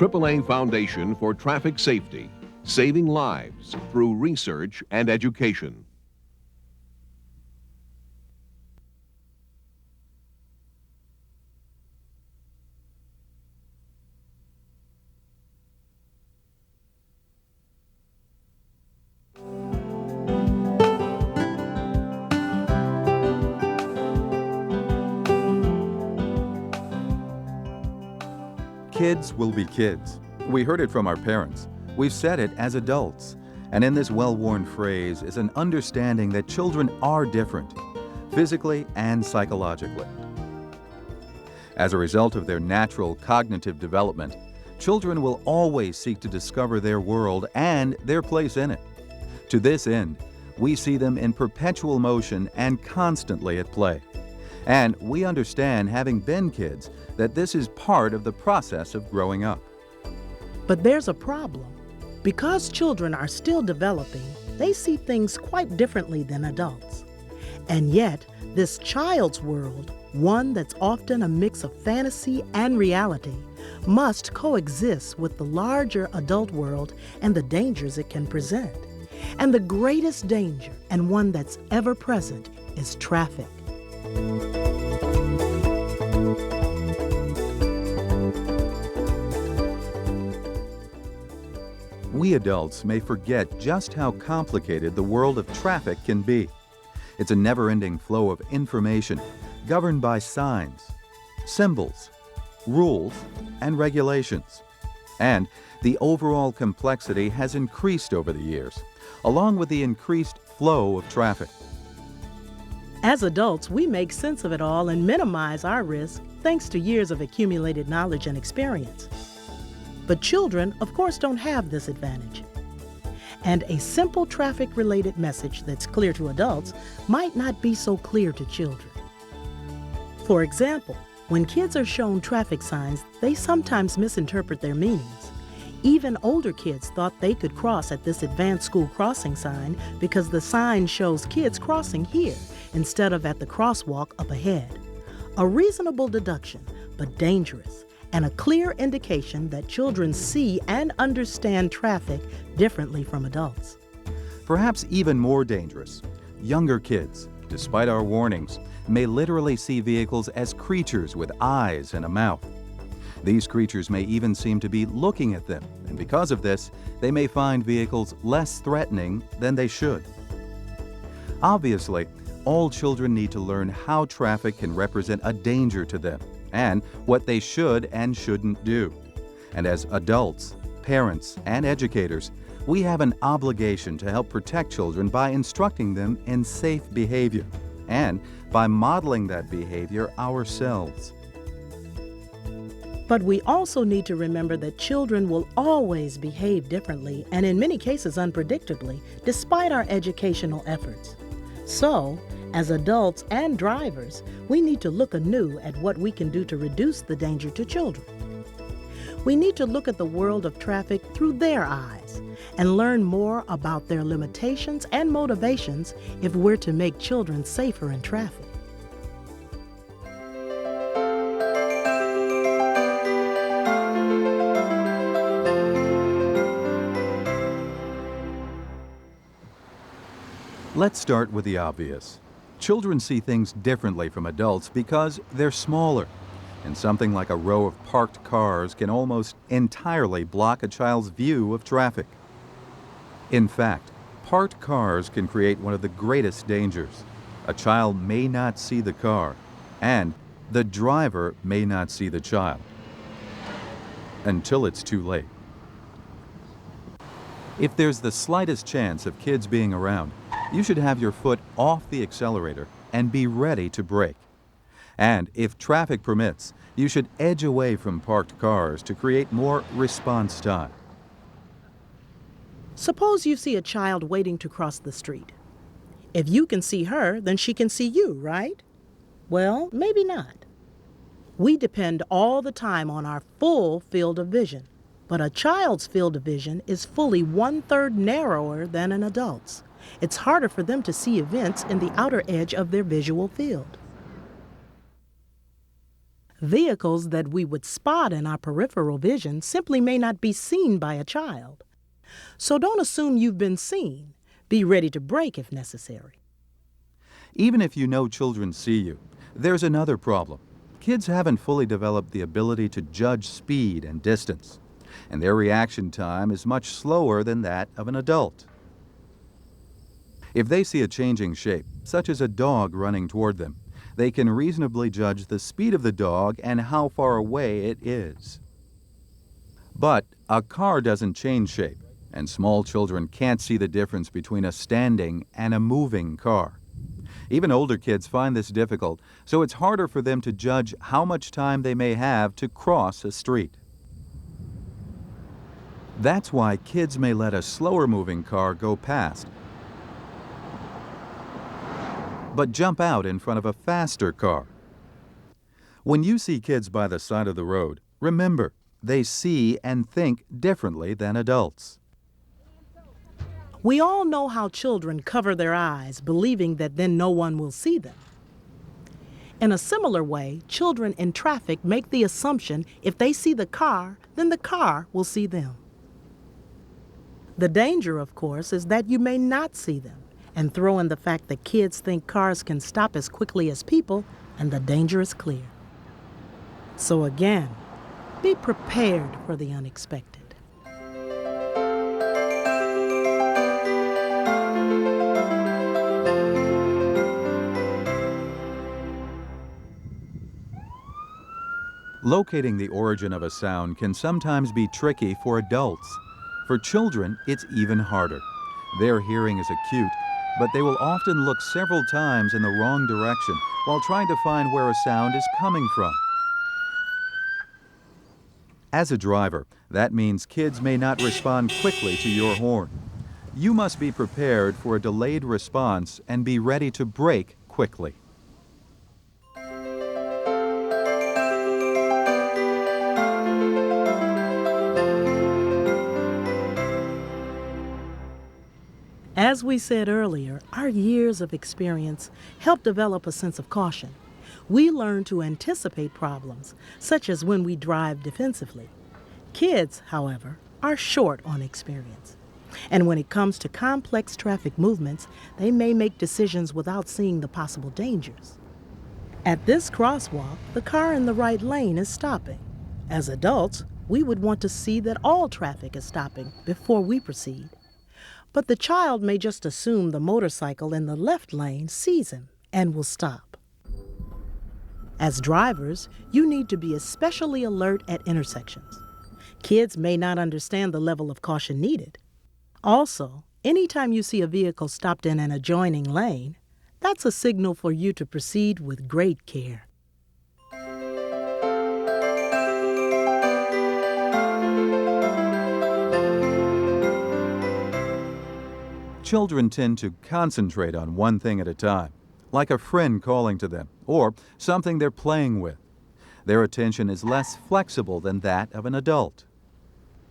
AAA Foundation for Traffic Safety, saving lives through research and education. Kids will be kids. We heard it from our parents. We've said it as adults. And in this well-worn phrase is an understanding that children are different, physically and psychologically. As a result of their natural cognitive development, children will always seek to discover their world and their place in it. To this end, we see them in perpetual motion and constantly at play. And we understand, having been kids, that this is part of the process of growing up. But there's a problem. Because children are still developing, they see things quite differently than adults. And yet, this child's world, one that's often a mix of fantasy and reality, must coexist with the larger adult world and the dangers it can present. And the greatest danger, and one that's ever present, is traffic. We adults may forget just how complicated the world of traffic can be. It's a never-ending flow of information governed by signs, symbols, rules, and regulations. And the overall complexity has increased over the years, along with the increased flow of traffic. As adults, we make sense of it all and minimize our risk thanks to years of accumulated knowledge and experience. But children, of course, don't have this advantage. And a simple traffic-related message that's clear to adults might not be so clear to children. For example, when kids are shown traffic signs, they sometimes misinterpret their meanings. Even older kids thought they could cross at this advanced school crossing sign because the sign shows kids crossing here instead of at the crosswalk up ahead. A reasonable deduction, but dangerous, and a clear indication that children see and understand traffic differently from adults. Perhaps even more dangerous, younger kids, despite our warnings, may literally see vehicles as creatures with eyes and a mouth. These creatures may even seem to be looking at them, and because of this, they may find vehicles less threatening than they should. Obviously, all children need to learn how traffic can represent a danger to them and what they should and shouldn't do. And as adults, parents, and educators, we have an obligation to help protect children by instructing them in safe behavior and by modeling that behavior ourselves. But we also need to remember that children will always behave differently and in many cases unpredictably, despite our educational efforts. So, as adults and drivers, we need to look anew at what we can do to reduce the danger to children. We need to look at the world of traffic through their eyes and learn more about their limitations and motivations if we're to make children safer in traffic. Let's start with the obvious. Children see things differently from adults because they're smaller, and something like a row of parked cars can almost entirely block a child's view of traffic. In fact, parked cars can create one of the greatest dangers. A child may not see the car, and the driver may not see the child until it's too late. If there's the slightest chance of kids being around, you should have your foot off the accelerator and be ready to brake. And if traffic permits, you should edge away from parked cars to create more response time. Suppose you see a child waiting to cross the street. If you can see her, then she can see you, right? Well, maybe not. We depend all the time on our full field of vision, but a child's field of vision is fully 1/3 narrower than an adult's. It's harder for them to see events in the outer edge of their visual field. Vehicles that we would spot in our peripheral vision simply may not be seen by a child. So don't assume you've been seen. Be ready to brake if necessary. Even if you know children see you, there's another problem. Kids haven't fully developed the ability to judge speed and distance, and their reaction time is much slower than that of an adult. If they see a changing shape, such as a dog running toward them, they can reasonably judge the speed of the dog and how far away it is. But a car doesn't change shape, and small children can't see the difference between a standing and a moving car. Even older kids find this difficult, so it's harder for them to judge how much time they may have to cross a street. That's why kids may let a slower moving car go past, but jump out in front of a faster car. When you see kids by the side of the road, remember, they see and think differently than adults. We all know how children cover their eyes, believing that then no one will see them. In a similar way, children in traffic make the assumption if they see the car, then the car will see them. The danger, of course, is that you may not see them, and throw in the fact that kids think cars can stop as quickly as people, and the danger is clear. So again, be prepared for the unexpected. Locating the origin of a sound can sometimes be tricky for adults. For children, it's even harder. Their hearing is acute, but they will often look several times in the wrong direction while trying to find where a sound is coming from. As a driver, that means kids may not respond quickly to your horn. You must be prepared for a delayed response and be ready to brake quickly. As we said earlier, our years of experience help develop a sense of caution. We learn to anticipate problems, such as when we drive defensively. Kids, however, are short on experience. And when it comes to complex traffic movements, they may make decisions without seeing the possible dangers. At this crosswalk, the car in the right lane is stopping. As adults, we would want to see that all traffic is stopping before we proceed. But the child may just assume the motorcycle in the left lane sees him and will stop. As drivers, you need to be especially alert at intersections. Kids may not understand the level of caution needed. Also, anytime you see a vehicle stopped in an adjoining lane, that's a signal for you to proceed with great care. Children tend to concentrate on one thing at a time, like a friend calling to them or something they're playing with. Their attention is less flexible than that of an adult.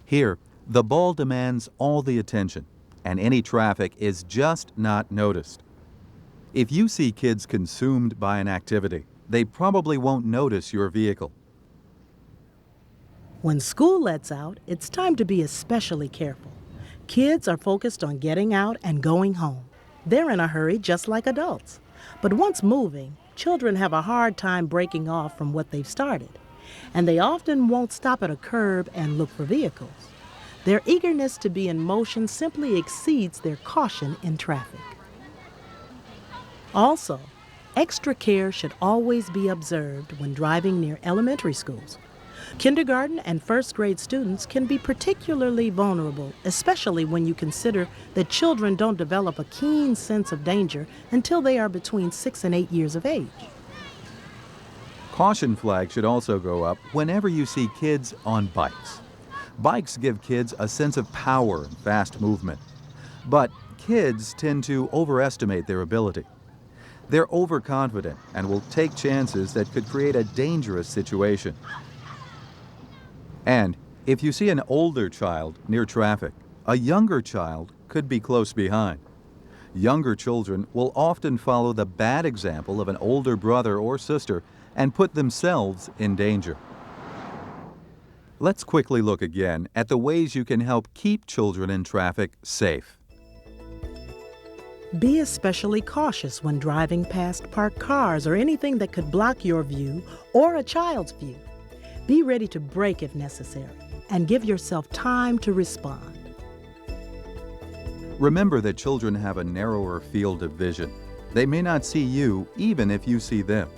Here, the ball demands all the attention, and any traffic is just not noticed. If you see kids consumed by an activity, they probably won't notice your vehicle. When school lets out, it's time to be especially careful. Kids are focused on getting out and going home. They're in a hurry just like adults. But once moving, children have a hard time breaking off from what they've started, and they often won't stop at a curb and look for vehicles. Their eagerness to be in motion simply exceeds their caution in traffic. Also, extra care should always be observed when driving near elementary schools. Kindergarten and first grade students can be particularly vulnerable, especially when you consider that children don't develop a keen sense of danger until they are between 6 and 8 years of age. Caution flags should also go up whenever you see kids on bikes. Bikes give kids a sense of power and fast movement, but kids tend to overestimate their ability. They're overconfident and will take chances that could create a dangerous situation. And if you see an older child near traffic, a younger child could be close behind. Younger children will often follow the bad example of an older brother or sister and put themselves in danger. Let's quickly look again at the ways you can help keep children in traffic safe. Be especially cautious when driving past parked cars or anything that could block your view or a child's view. Be ready to brake if necessary and give yourself time to respond. Remember that children have a narrower field of vision. They may not see you even if you see them.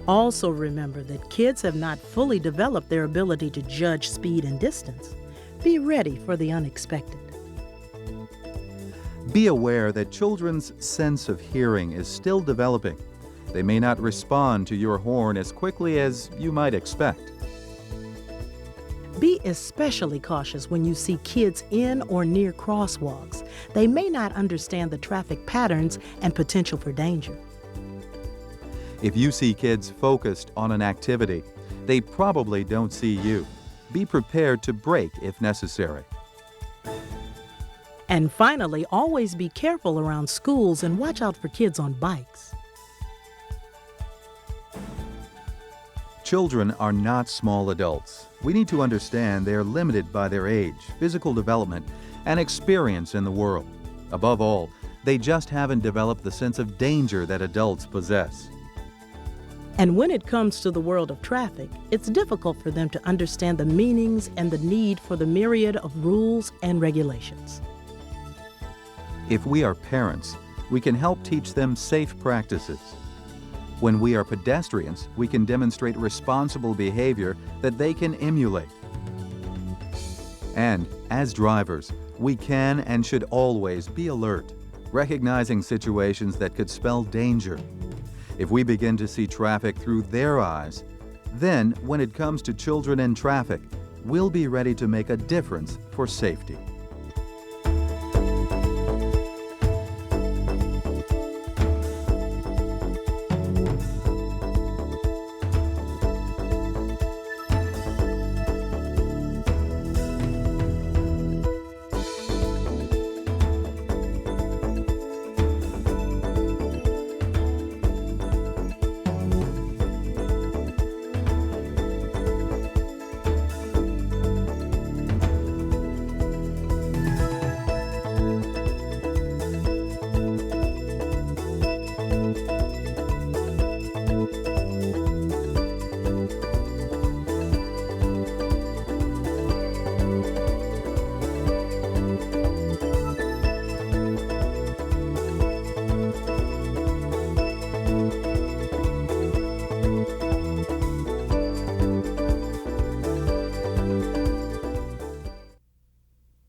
Also remember that kids have not fully developed their ability to judge speed and distance. Be ready for the unexpected. Be aware that children's sense of hearing is still developing. They may not respond to your horn as quickly as you might expect. Be especially cautious when you see kids in or near crosswalks. They may not understand the traffic patterns and potential for danger. If you see kids focused on an activity, they probably don't see you. Be prepared to brake if necessary. And finally, always be careful around schools and watch out for kids on bikes. Children are not small adults. We need to understand they are limited by their age, physical development, and experience in the world. Above all, they just haven't developed the sense of danger that adults possess. And when it comes to the world of traffic, it's difficult for them to understand the meanings and the need for the myriad of rules and regulations. If we are parents, we can help teach them safe practices. When we are pedestrians, we can demonstrate responsible behavior that they can emulate. And as drivers, we can and should always be alert, recognizing situations that could spell danger. If we begin to see traffic through their eyes, then when it comes to children in traffic, we'll be ready to make a difference for safety.